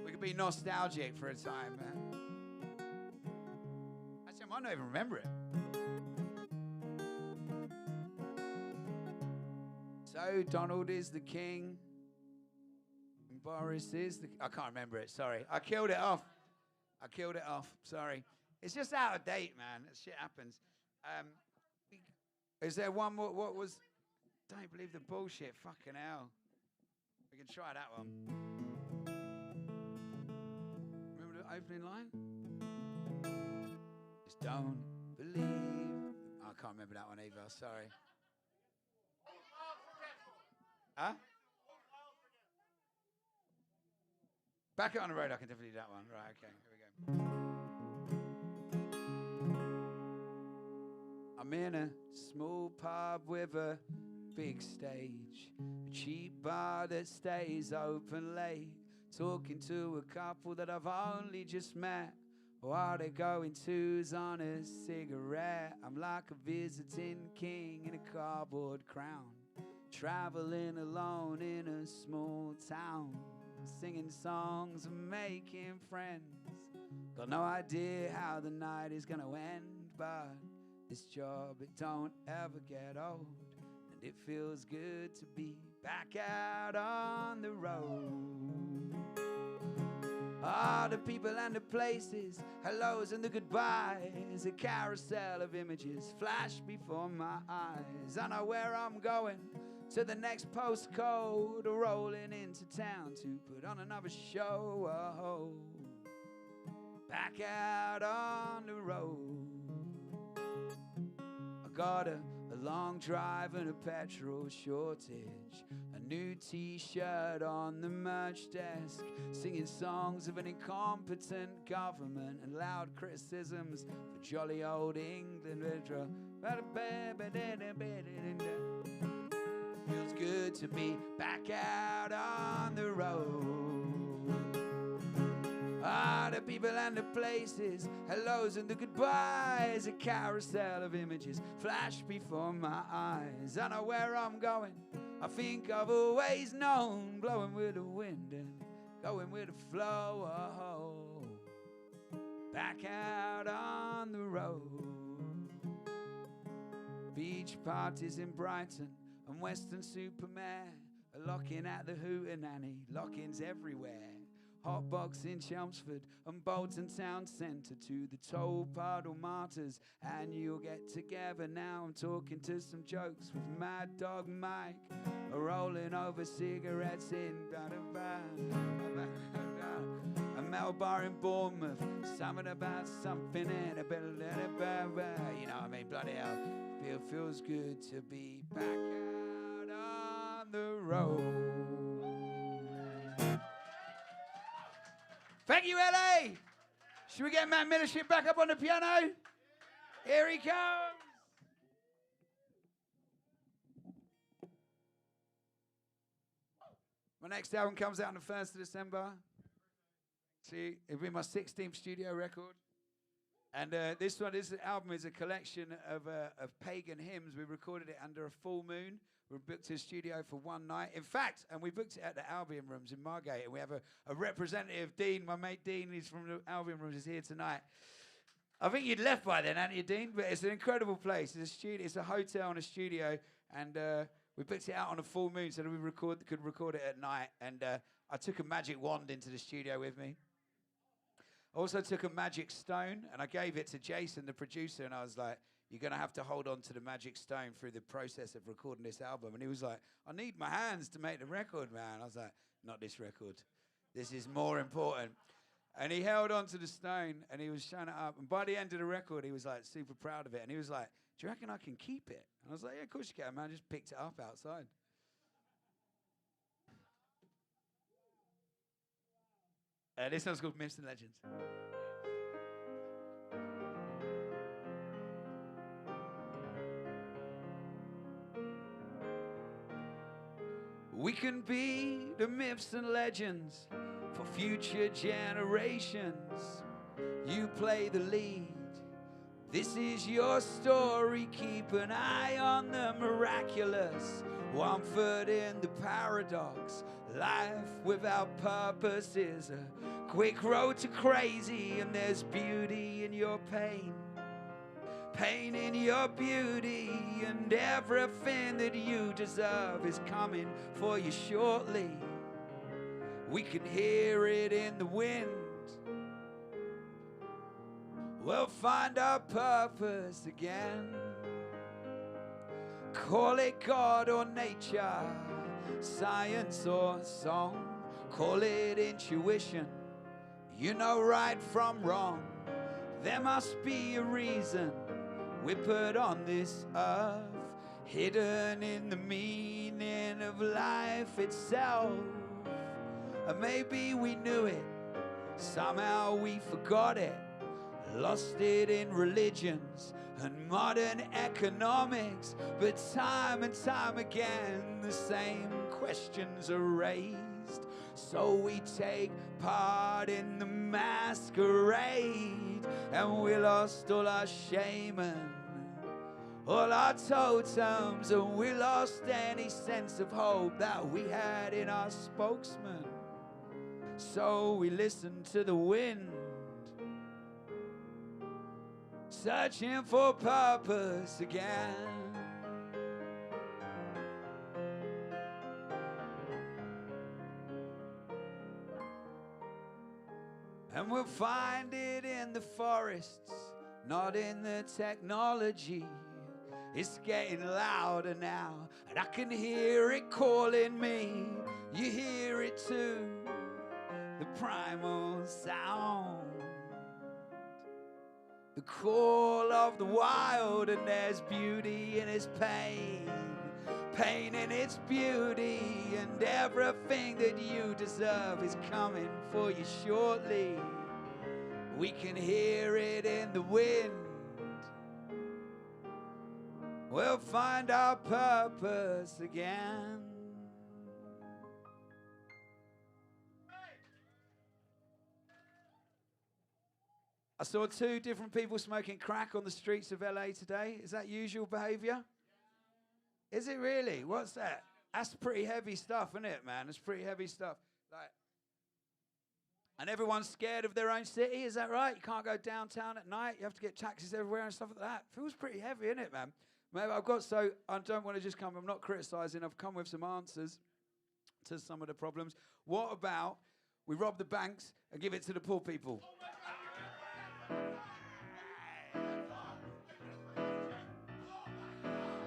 We could be nostalgic for a time, man. Actually, I might not even remember it. So Donald is the king, and Boris is the... I can't remember it, sorry. I killed it off, sorry. It's just out of date, man. That shit happens. Is there one more? What was? Don't believe the bullshit. Fucking hell. We can try that one. Remember the opening line? Just don't believe. I can't remember that one either. Sorry. Huh? Back It on the Road. I can definitely do that one. Right. Okay. Here we go. I'm in a small pub with a big stage, a cheap bar that stays open late, talking to a couple that I've only just met while they're going twos on a cigarette. I'm like a visiting king in a cardboard crown, traveling alone in a small town, singing songs and making friends. Got no idea how the night is gonna end, but this job, it don't ever get old, and it feels good to be back out on the road. Ah, the people and the places, hellos and the goodbyes, a carousel of images flash before my eyes. I know where I'm going, to the next postcode, rolling into town to put on another show. Oh, back out on the road. Got a long drive and a petrol shortage, a new t-shirt on the merch desk, singing songs of an incompetent government and loud criticisms for jolly old England. Feels good to be back out on the road. Ah, the people and the places, hellos and the goodbyes, a carousel of images flash before my eyes. I know where I'm going, I think I've always known, blowing with the wind and going with the flow. Oh, back out on the road. Beach parties in Brighton and Weston-super-Mare, a lock-in at the Hootenanny, lock-ins everywhere. Hot box in Chelmsford and Bolton Town Centre, to the Toll Puddle Martyrs annual get together. Now I'm talking to some jokes with Mad Dog Mike, rolling over cigarettes in a Mel Bar in Bournemouth, something about something in a bit, you know what I mean, bloody hell. Feels good to be back out on the road. Thank you, LA. Should we get Matt Millership back up on the piano? Here he comes. My next album comes out on the 1st of December. See, it'll be my 16th studio record. And this album is a collection of pagan hymns. We recorded it under a full moon. We booked a studio for one night. In fact, and we booked it at the Albion Rooms in Margate. And we have a representative, Dean, my mate Dean, he's from the Albion Rooms, is here tonight. I think you'd left by then, hadn't you, Dean? But it's an incredible place. It's a studio, it's a hotel and a studio. And we booked it out on a full moon so that we could record it at night. And I took a magic wand into the studio with me. I also took a magic stone and I gave it to Jason, the producer, and I was like, you're going to have to hold on to the magic stone through the process of recording this album. And he was like, I need my hands to make the record, man. I was like, not this record. This is more important. And he held on to the stone and he was showing it up. And by the end of the record, he was like super proud of it. And he was like, do you reckon I can keep it? And I was like, yeah, of course you can, man. I just picked it up outside. This one's called Myths and Legends. We can be the myths and legends for future generations. You play the lead. This is your story. Keep an eye on the miraculous. One foot in the paradox. Life without purpose is a quick road to crazy, and there's beauty in your pain. Pain in your beauty, and everything that you deserve is coming for you shortly. We can hear it in the wind. we'll find our purpose again. Call it God or nature, science or song, call it intuition, you know right from wrong. There must be a reason we're put on this earth, hidden in the meaning of life itself. And maybe we knew it, somehow we forgot it, lost it in religions and modern economics. But time and time again the same questions are raised, so we take part in the masquerade, and we lost all our shame and all our totems, and we lost any sense of hope that we had in our spokesman. So we listened to the wind, searching for purpose again. And we'll find it in the forests, not in the technology. It's getting louder now, and I can hear it calling me. You hear it too, the primal sound, the call of the wild. And there's beauty in its pain, pain in its beauty, and everything that you deserve is coming for you shortly. We can hear it in the wind, we'll find our purpose again. I saw 2 different people smoking crack on the streets of LA today. Is that usual behavior? Is it really? What's that? That's pretty heavy stuff, isn't it, man? It's pretty heavy stuff. Like, and everyone's scared of their own city, is that right? You can't go downtown at night. You have to get taxis everywhere and stuff like that. Feels pretty heavy, isn't it, man? Maybe I don't want to just come, I'm not criticizing, I've come with some answers to some of the problems. What about we rob the banks and give it to the poor people?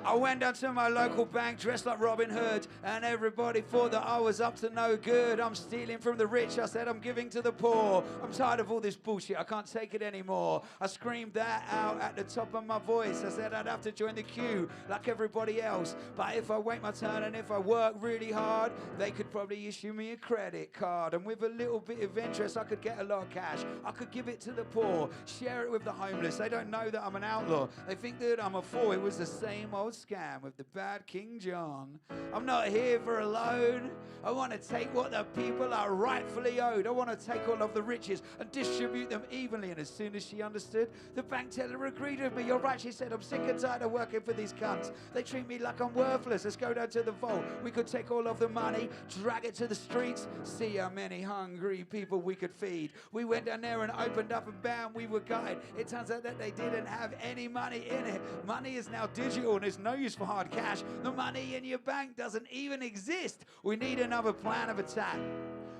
I went down to my local bank dressed like Robin Hood, and everybody thought that I was up to no good. I'm stealing from the rich, I said I'm giving to the poor. I'm tired of all this bullshit, I can't take it anymore. I screamed that out at the top of my voice. I said I'd have to join the queue like everybody else, but if I wait my turn and if I work really hard, they could probably issue me a credit card, and with a little bit of interest I could get a lot of cash. I could give it to the poor, share it with the homeless. They don't know that I'm an outlaw, they think that I'm a fool. It was the same old scam with the bad King John. I'm not here for a loan. I want to take what the people are rightfully owed. I want to take all of the riches and distribute them evenly. And as soon as she understood, the bank teller agreed with me. You're right, she said, I'm sick and tired of working for these cunts. They treat me like I'm worthless. Let's go down to the vault. We could take all of the money, drag it to the streets, see how many hungry people we could feed. We went down there and opened up, and bam, we were gutted. It turns out that they didn't have any money in it. Money is now digital and there's no use for hard cash. The money in your bank doesn't even exist. We need another plan of attack.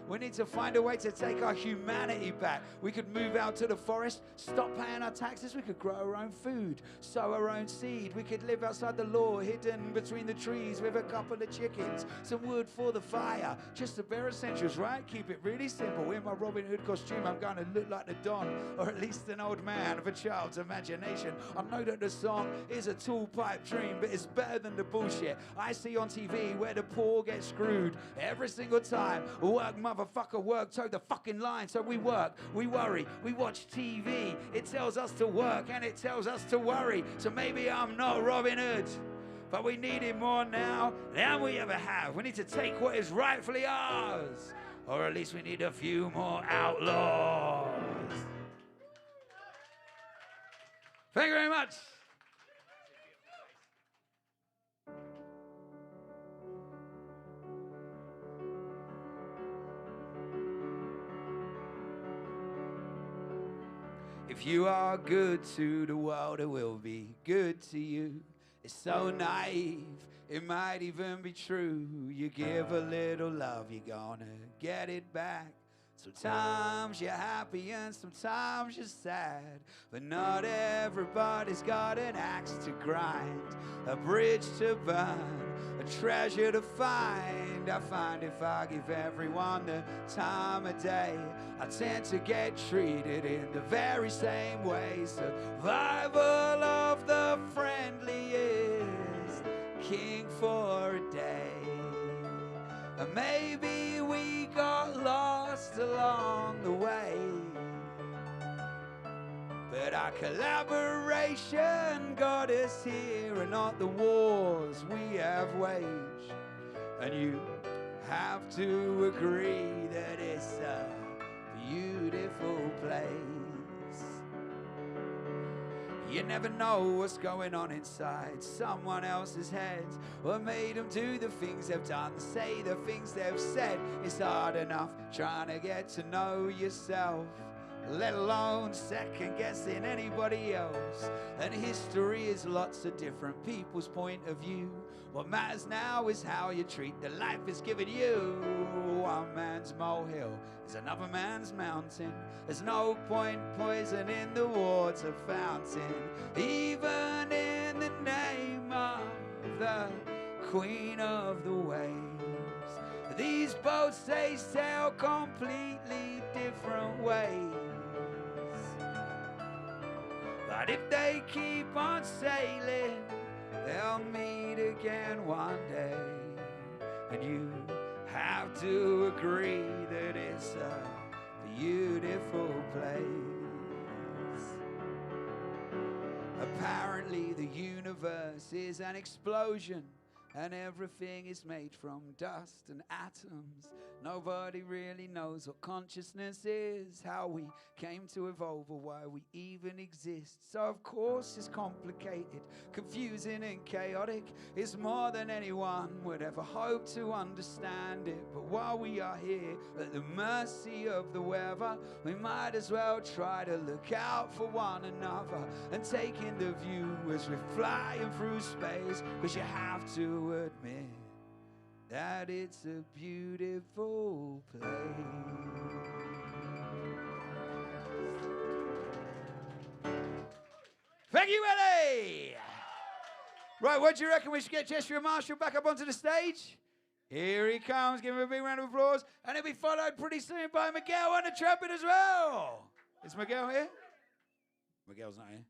We need to find a way to take our humanity back. We could move out to the forest, stop paying our taxes. We could grow our own food, sow our own seed. We could live outside the law, hidden between the trees with a couple of chickens, some wood for the fire, just the bare essentials, right? Keep it really simple. In my Robin Hood costume, I'm going to look like the Don, or at least an old man of a child's imagination. I know that the song is a tall pipe dream, but it's better than the bullshit I see on TV where the poor get screwed every single time. Work, motherfucker, work, toe the fucking line. So we work, we worry, we watch TV. It tells us to work and it tells us to worry. So maybe I'm not Robin Hood, but we need it more now than we ever have. We need to take what is rightfully ours, or at least we need a few more outlaws. Thank you very much. If you are good to the world, it will be good to you. It's so naive, it might even be true. You give a little love, you're gonna get it back. Sometimes you're happy and sometimes you're sad, but not everybody's got an axe to grind, a bridge to burn, a treasure to find. I find if I give everyone the time of day, I tend to get treated in the very same way. Survival of the friendliest, king for a day. And maybe we got lost along the way, but our collaboration got us here, and not the wars we have waged. And you have to agree that it's a beautiful place. You never know what's going on inside someone else's head. What made them do the things they've done, say the things they've said. It's hard enough trying to get to know yourself, let alone second guessing anybody else. And history is lots of different people's point of view. What matters now is how you treat the life it's given you. One man's molehill is another man's mountain. There's no point poisoning the water fountain, even in the name of the Queen of the Waves. These boats, they sail completely different ways, but if they keep on sailing, they'll meet again one day. And you have to agree that it's a beautiful place. Apparently the universe is an explosion, and everything is made from dust and atoms. Nobody really knows what consciousness is, how we came to evolve, or why we even exist. So of course it's complicated, confusing and chaotic. It's more than anyone would ever hope to understand it. But while we are here at the mercy of the weather, we might as well try to look out for one another and take in the view as we're flying through space. Cause you have to admit that it's a beautiful place. Thank you, Ellie. Right, what do you reckon? We should get Jeshua Marshall back up onto the stage. Here he comes. Give him a big round of applause. And he'll be followed pretty soon by Miguel on the trumpet as well. Is Miguel here? Miguel's not here.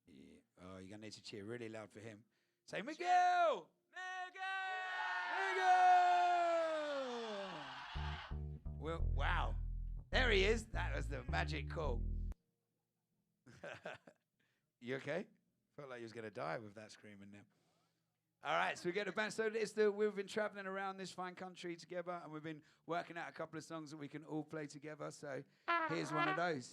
Yeah. Oh, you're going to need to cheer really loud for him. Say, Miguel! Well, wow. There he is. That was the magic call. You okay? Felt like you was going to die with that screaming now. All right, so we get the band. So we've been traveling around this fine country together, and we've been working out a couple of songs that we can all play together. So here's one of those.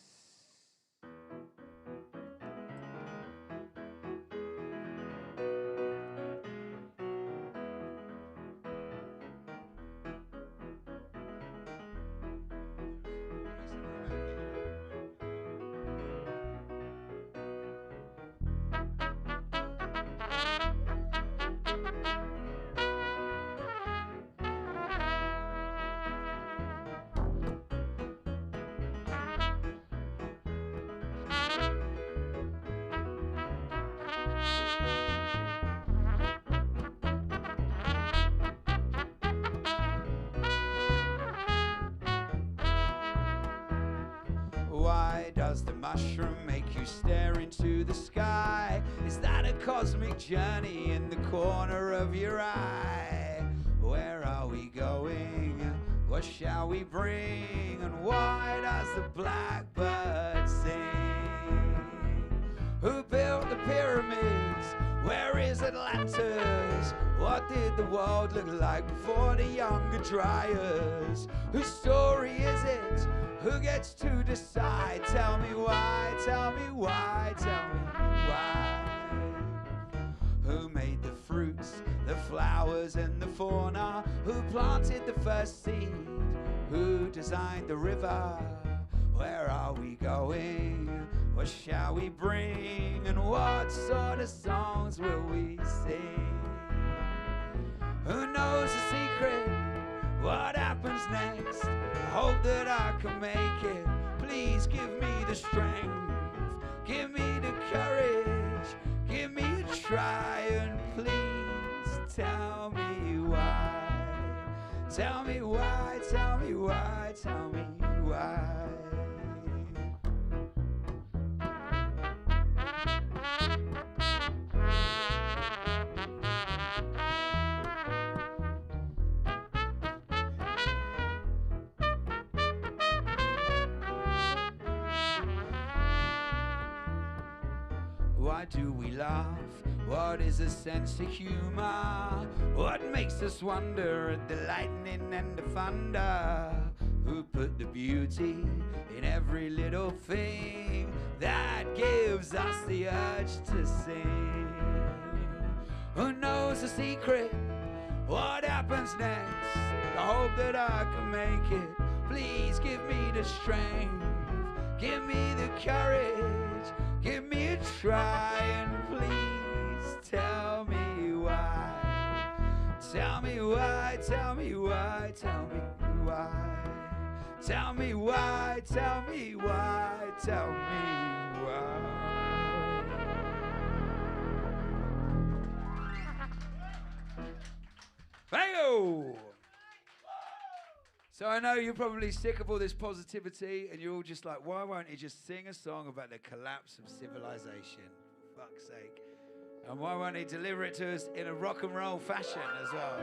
Why does the mushroom make you stare into the sky? Is that a cosmic journey in the corner of your eye? Where are we going? What shall we bring? And why does the blackbird sing? Who built the pyramids? Where is Atlantis? What did the world look like before the Younger Dryas? Whose story is it? Who gets to decide? Tell me why, tell me why, tell me why. Who made the fruits, the flowers and the fauna? Who planted the first seed? Who designed the river? Where are we going? What shall we bring? And what sort of songs will we sing? Who knows the secret? what happens next? I hope that I can make it. Please give me the strength, give me the courage, give me a try, and please tell me why. Tell me why, tell me why, tell me why. Why do we laugh? What is a sense of humor? What makes us wonder at the lightning and the thunder? Who put the beauty in every little thing that gives us the urge to sing? Who knows the secret? What happens next? I hope that I can make it. Please give me the strength, give me the courage, give me a try, and please tell me why. Tell me why, tell me why, tell me why. Tell me why, tell me why, tell me why. Thank you! So I know you're probably sick of all this positivity, and you're all just like, why won't he just sing a song about the collapse of civilization? For fuck's sake. And why won't he deliver it to us in a rock and roll fashion as well?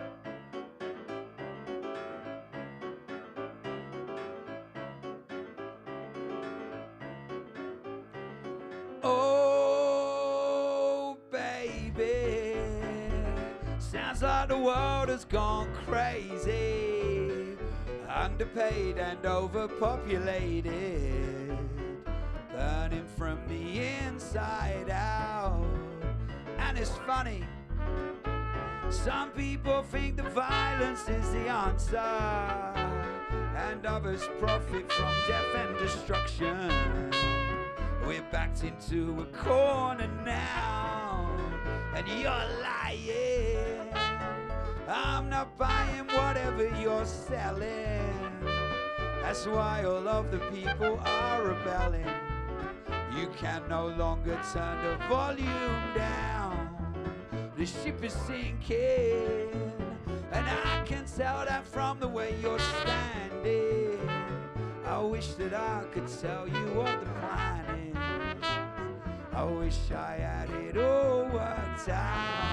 Oh, baby, sounds like the world has gone crazy. Underpaid and overpopulated, burning from the inside out. And it's funny, some people think the violence is the answer, and others profit from death and destruction. We're backed into a corner now, and you're lying. I'm not buying whatever you're selling. That's why all of the people are rebelling. You can no longer turn the volume down. The ship is sinking, and I can tell that from the way you're standing. I wish that I could tell you what the plan is. I wish I had it all worked out.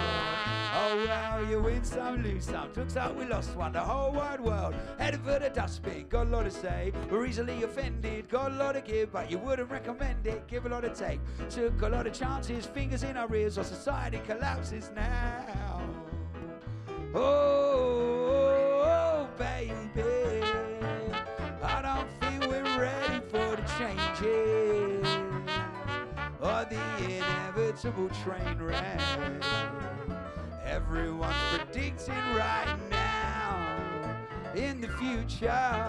Oh well, you win some, lose some. Looks like we lost one. The whole wide world headed for the dustbin. Got a lot to say, we're easily offended. Got a lot to give, but you wouldn't recommend it. Give a lot to take, took a lot of chances. Fingers in our ears, our society collapses now. Oh, baby, I don't think we're ready for the changes or the inevitable train wreck. Everyone's predicting right now, in the future,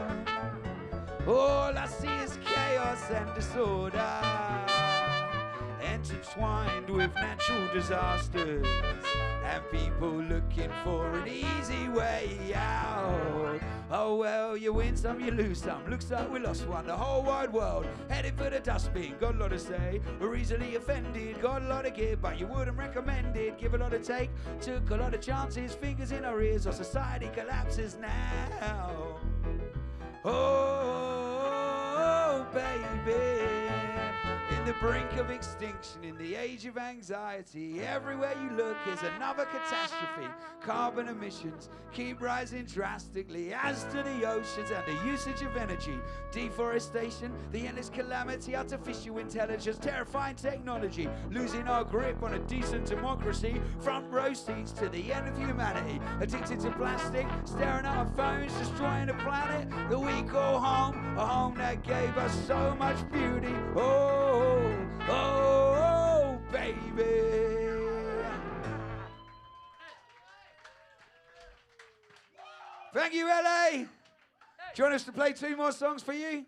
all I see is chaos and disorder, intertwined with natural disasters, and people looking for an easy way out. Oh well, you win some, you lose some. Looks like we lost one. The whole wide world headed for the dustbin. Got a lot to say, we're easily offended. Got a lot to give, but you wouldn't recommend it. Give a lot to take, took a lot of chances. Fingers in our ears, our society collapses now. Oh, baby, in the brink of extinction, in the age of anxiety, everywhere you look is another catastrophe. Carbon emissions keep rising drastically, as do the oceans and the usage of energy. Deforestation, the endless calamity, artificial intelligence, terrifying technology, losing our grip on a decent democracy, front row seats to the end of humanity, addicted to plastic, staring at our phones, destroying the planet that we call home, a home that gave us so much beauty. Oh, oh, baby. Thank you, LA. Do you want us to play 2 more songs for you?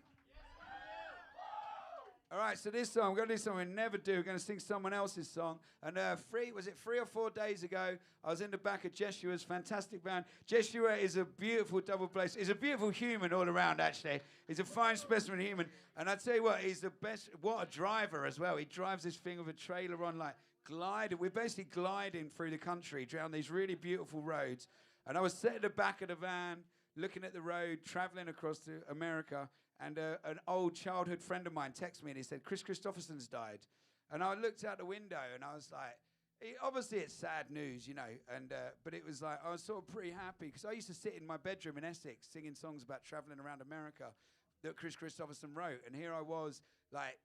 All right, so this song, we're going to do something we never do. We're going to sing someone else's song. And 3 or 4 days ago, I was in the back of Jeshua's fantastic band. Jeshua is a beautiful double bass. He's a beautiful human all around, actually. He's a fine specimen human. And I tell you what, he's the best. What a driver as well. He drives this thing with a trailer on, like gliding. We're basically gliding through the country, down these really beautiful roads. And I was sitting at the back of the van, looking at the road, traveling across to America. And an old childhood friend of mine texted me and he said, Chris Christopherson's died. And I looked out the window and I was like, obviously it's sad news, you know, and but it was like, I was sort of pretty happy because I used to sit in my bedroom in Essex singing songs about traveling around America that Chris Christopherson wrote. And here I was, like,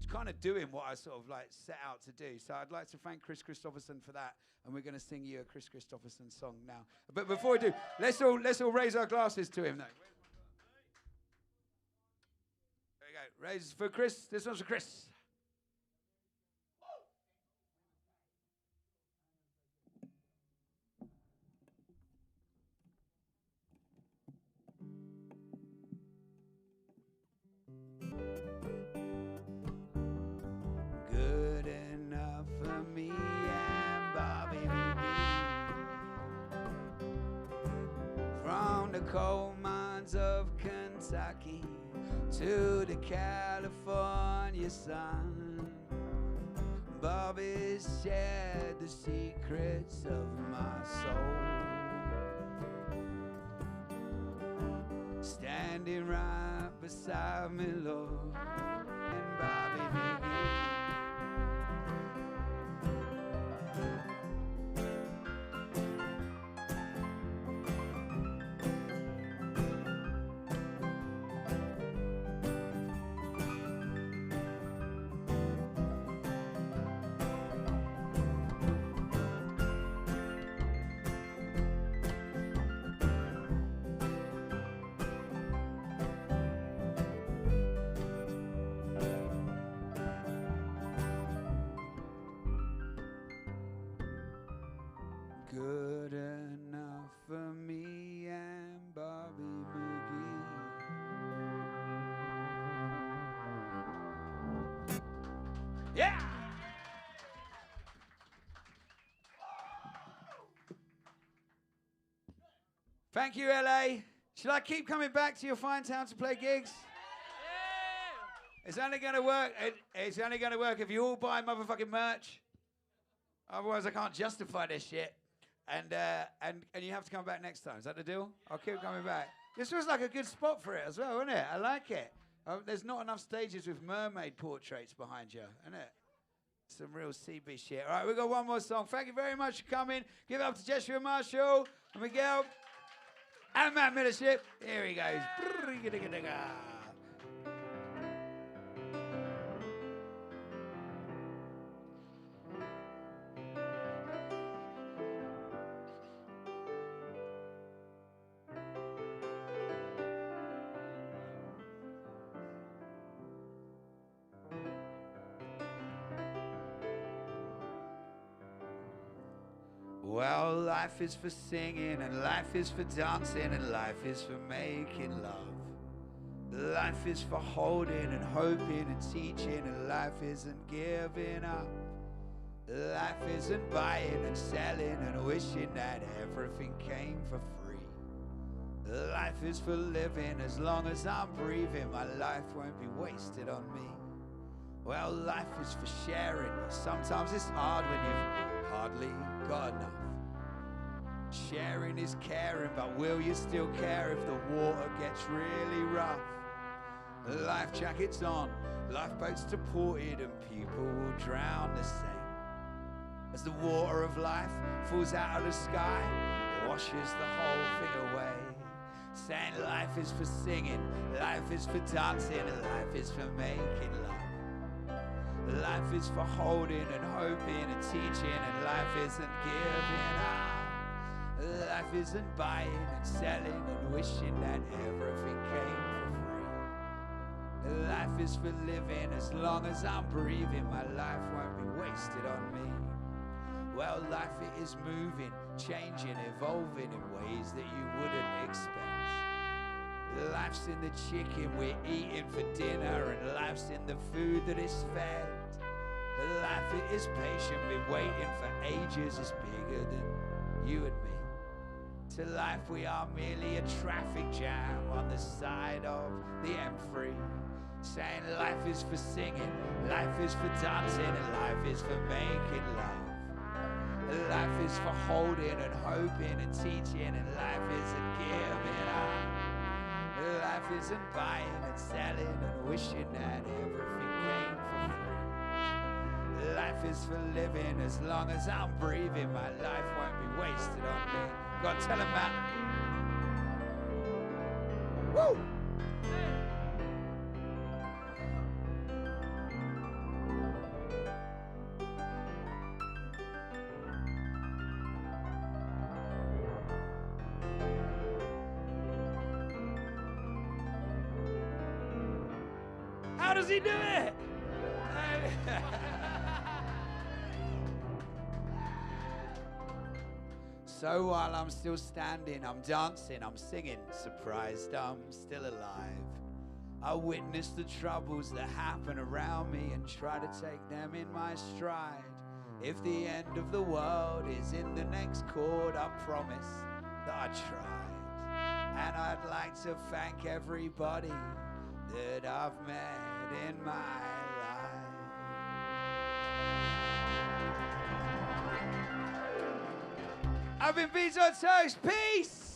kind of doing what I sort of like set out to do. So I'd like to thank Chris Christopherson for that. And we're going to sing you a Chris Christopherson song now. But before we do, let's all raise our glasses to him, though. Raise for Chris. This one's for Chris. Good enough for me and Bobby McGee. From the coal mines of Kentucky to the California sun, Bobby shared the secrets of my soul. Standing right beside me, Lord, and Bobby McGee. Good enough for me and Bobby McGee. Yeah! Thank you, LA. Should I keep coming back to your fine town to play gigs? Yeah. It's only going to work. It's only going to work if you all buy motherfucking merch. Otherwise, I can't justify this shit. And you have to come back next time. Is that the deal? I'll keep coming back. This feels like a good spot for it as well, isn't it? I like it. There's not enough stages with mermaid portraits behind you, isn't it? Some real CB shit. All right, we've got one more song. Thank you very much for coming. Give it up to Jeshua Marshall and Miguel and Matt Millership. Here he goes. Well, life is for singing, and life is for dancing, and life is for making love. Life is for holding and hoping and teaching, and life isn't giving up. Life isn't buying and selling and wishing that everything came for free. Life is for living. As long as I'm breathing, my life won't be wasted on me. Well, life is for sharing, but sometimes it's hard when you've hardly got enough. Sharing is caring, but will you still care if the water gets really rough? Life jackets on, lifeboats deported, and people will drown the same. As the water of life falls out of the sky, washes the whole thing away. Saying life is for singing, life is for dancing, and life is for making love. Life is for holding and hoping and teaching, and life isn't giving up. Life isn't buying and selling and wishing that everything came for free. Life is for living. As long as I'm breathing, my life won't be wasted on me. Well, life it is moving, changing, evolving in ways that you wouldn't expect. Life's in the chicken we're eating for dinner, and life's in the food that is fed. Life it is patient, been waiting for ages, is bigger than you and me. To life we are merely a traffic jam on the side of the M3. Saying life is for singing, life is for dancing, and life is for making love. Life is for holding and hoping and teaching, and life isn't giving up. Life isn't buying and selling and wishing that everything came for free. Life is for living as long as I'm breathing. My life won't be wasted on me. Go on, tell him that. Woo! How does he do it? So while I'm still standing, I'm dancing, I'm singing, surprised I'm still alive. I witness the troubles that happen around me and try to take them in my stride. If the end of the world is in the next chord, I promise that I tried. And I'd like to thank everybody that I've met in my life. I've been Beans on Toast. Peace!